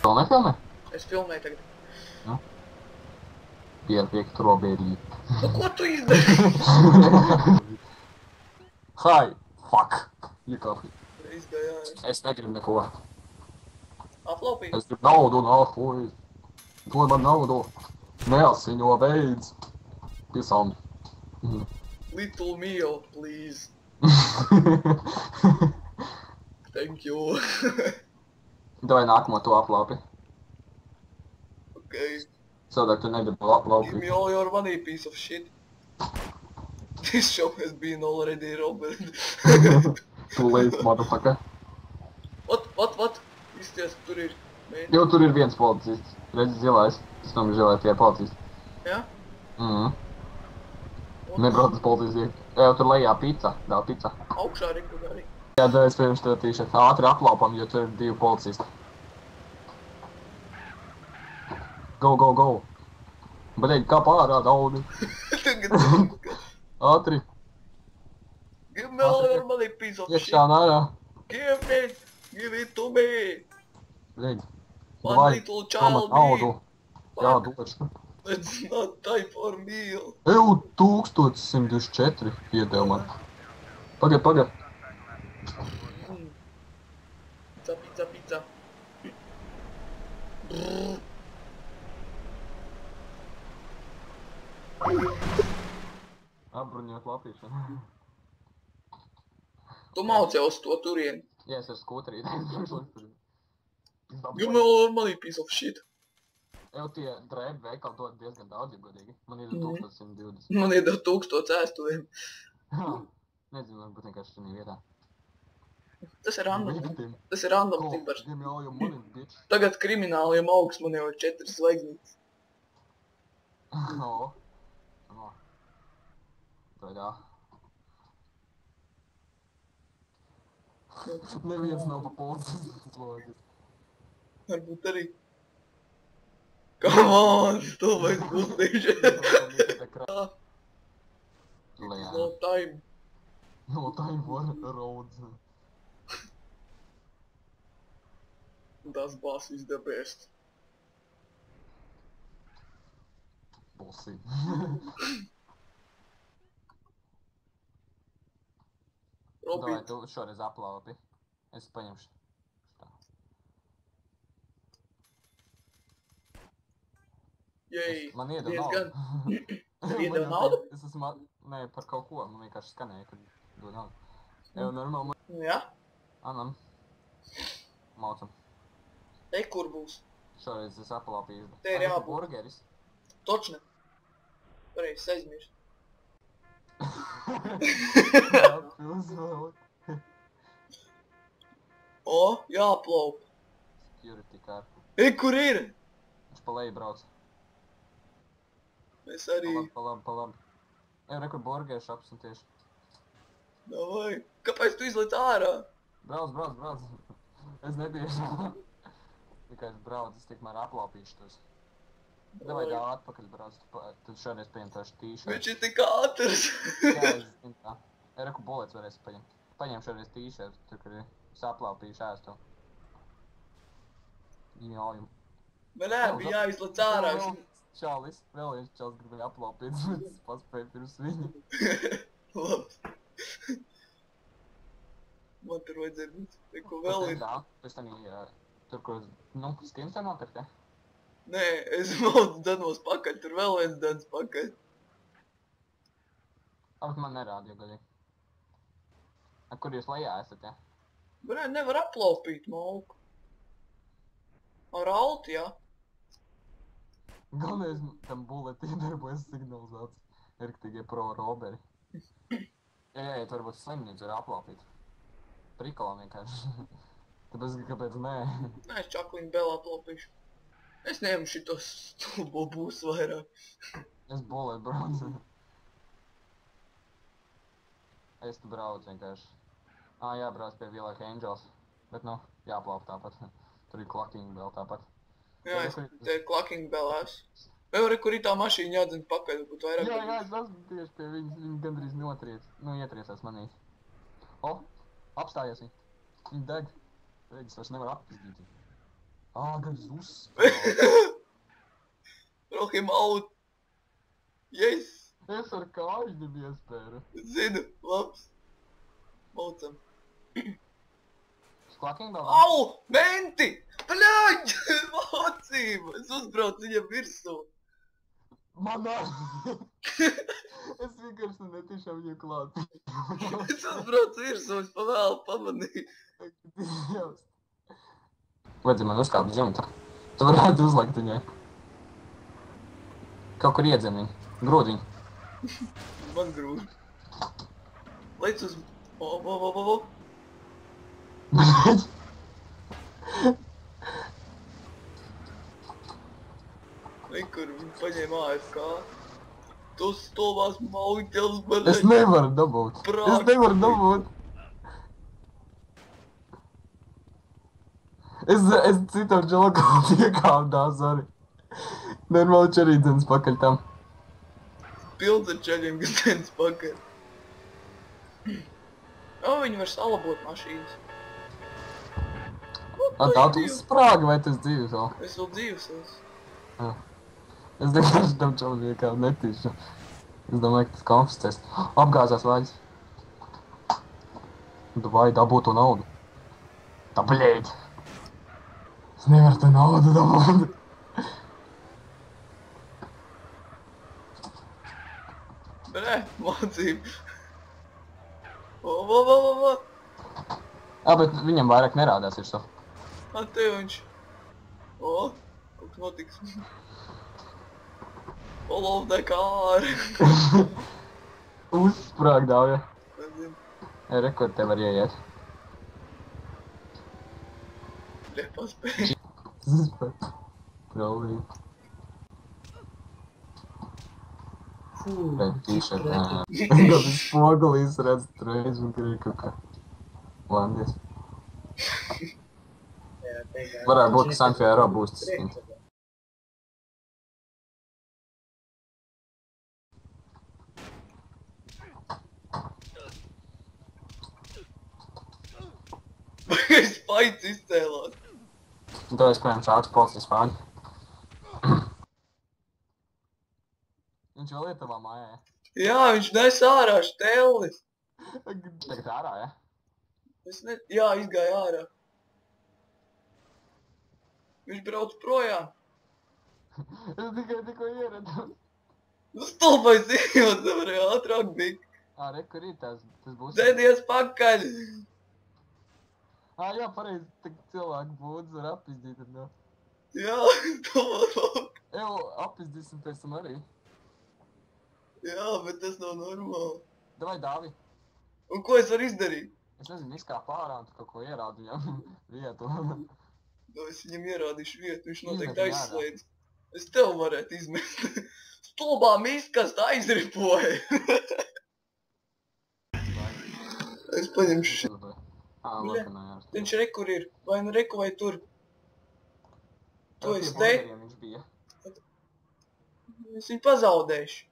Filmē? Es filmēju tagad. Nu. Pietiek trobērīt. Nu, ko tu izdarīji? Hai! Fuck! Iekāpju. Izgājāju. Es negribu neko. Aplaupīt? Es gribu naudu, nāfuj. Dod man naudu. Neasiņo beidz. Pisam. Little meal, please. Thank you. Davai nākamo to aplāpi. Okay. Savādāk tu negribi Give aplaupīt. me all your money, piece of shit. This show has been already robbed. Too late, motherfucker. What? Izties, tur ir mēģi. Jo, tur ir viens policists. Redzi zilais. Es domāju, zilai tie policisti. Jā? Nebrauc uz policijas. Jā, tur lejā pizza. Dāl pizza. Augšā riku arī. Jā, tad es pirms tev tīši ātri aplaupam, jo tur ir 2 policisti. Go. Bļeļ, kā pārā daudz. Tagad. Ātri. Give me all your money, piece of shit. Iekšā nārā. Give it to me. Bļeļ. One little child naudu. me. Jā, došu. It's not time for meal. Eju, 1124 iedev man. Pagad. Pizza. Apbruņot lapīšanu. Tu mauc jau uz to turieni. Jā, es ar skūterī. Give me all your money, piece of shit. Eju, tie drēbi veikali dod diezgan daudz, ja godīgi. Man ir 1120. Man iedod 1000 ēstuviem. Nezinu, varbūt vienkārši šī vietā. Tas ir random. Victim. Tas ir random Go, timbars. give me all your money, bitch. Tagad krimināliem augsts man jau ir 4 zvaigznītes. No. Tādā. Neviens nav pa policijas logi. Varbūt arī. Come on, stulbais guldiņš. No time. No time for roads. Das boss is the best. Bossy. Davai, Robīt. tu šoreiz aplaupi. Es paņemšu. Šitā. Jej. Man iedod Diezgan. naudu. Iedod naudu? Es esmu... Nē, par kaut ko. Man vienkārši skanēja, kad dod naudu. Eju, normāli. Jā? Anam. Maucam. Ej, kur būs? Šoreiz es aplaupīšu. Te ir jābūt. Burgeris. Točne. Pareizi, aizmirst. O, jāplaup. Security car. Ej, kur ir? Viņš pa leju brauc. Es arī. Pa labi. Eju, rekur burgeru šaps un tieši. Davai. Kāpēc tu izliec ārā? Brauc. Es nebiešu. Tikai es braucu, es tikmēr aplaupīšu tos. Davai tā atpakaļ brauc, tad šoreiz paņem toši tīšai. Viņš ir tik ātrs. Jā, es zinu tā. Reku bolets varēs paņemt. Paņem šoreiz tīšai, tur, kur es aplaupīšu ēstu. Jājum. Man bija jāizliec ārā. Čalis, vēl viens čalis gribēja aplaupīt, bet es paspēju pirms viņu. Labi. Man tur vajadzēja būt. Ko vēl ir? Tā, pēc tam tur, kur, skins tā nopirkt, ja? Nē, es maucu danos pakaļ, tur vēl viens dans pakaļ. Ap man nerāda, jo gadīgi. Kur jūs lejā esat, ja? Brē, nevar aplaupīt malku. Ar alti, jā? Galvenais tam buleti iedarbojas signalizāts. Riktīgie pro roberi. Jā, tu varbūt slimnīcu var aplaupīt. Prikolam vienkārši. Tāpēc, kāpēc nē? Nē, es čakliņu vēl aplaupīšu. Es neņemu šito stulbo būs vairāk. Es bulēt braucu. Es tu braucu vienkārši. Jābrauc pie Vilek Angels. Bet, jāplauk tāpat. Tur ir Clucking Bell tāpat. Jā, te ir Clucking Bellās. Vēl arī, kur ir tā mašīna jādzen pakaļ, būtu vairāk. Jā, es esmu tieši pie viņas. Viņa gandrīz ietriecās manī. O, apstājies viņa. Viņa deg. Es vairs nevaru appizdīt viņu. Gan uzspēlēt. Rock him out. Yes. Es ar kāju viņam iespēru. Zinu, labs. Maucam. Sklakīgi vēl? Au! Menti! Bļaļ! Maucība! Es uzbraucu viņam virsū. Manā! Es vienkārši netiešām viņu klāt. Es uzbraucu virsū, es pavēlu pamanīju. Vajadzēja man uzkāpt jumta. Tu varētu uzlikt viņai. Kaut kur iedzem viņu. Grūd viņu. Man grūti. Lec uz... O. Nekur viņi paņēma AFK. Tu stulbās mauķels, man... Es nevaru dabūt. Es nevaru dabūt. Es citam dželakām iekāpdās arī. Normāli čerīdzenes pakaļ tam. Pilns ar čaļiem, kas tens pakaļ. O, viņi var salabot mašīnas. Tā tu sprāgi, vai tas dzīves vēl? Es vēl dzīves esmu. Es vienkārši tam čalam iekāpu netīšu. Es domāju, ka tas konfiscēs. Apgāzās vaļas. Vai dabūt to naudu? Tā bļēģi. Es nevaru to naudu dabūt. Bre, mācība. O. Bet viņam vairāk nerādās ir šo. Te viņš. O, kaut kas notiks. Follow the car. Uzsprāgdāv, ja. Nezinu. Rekord te var ieiet. Nepaspēju. Trolīt. Fū, Pēc t-shirt, Tad spogulīs redz reiz un grib kaut kā landies. Varētu būt, ka Sanfiero būs tas skins. Bagais spaids izcēlās. Un to iespējams šāds policijas fāņi. Viņš vēl ir tavā mājā, ja? Jā, viņš nes ārā štellis. Tagad ārā, ja? Jā, izgāja ārā. Viņš brauc projām. Es tikai tikko ieredzu. Nu stulbais idiots, nevarēja ātrāk bikt. Re, kur ir tas būs? Dzēdies pakaļ. Jā, pareizi, tak cilvēku būdz var apizdīt, tad no. Jā, stulbāk. Apizdīsim pēc tam arī. Jā, bet tas nav normāli. Davai, Dāvi. Un ko es varu izdarīt? Es nezinu, izkāp ārā un tu kaut ko ierādi viņam vietu. Nu, es viņam ierādīšu vietu, viņš noteikti Izmet viņu aizslēdz. Es tev varētu izmest. Stulbā miskasta aizripoja. Es paņemšu šeit. Viņš rekur ir. Vai nu reku vai tur. To es te. Viņš bija. Es viņu pazaudēšu.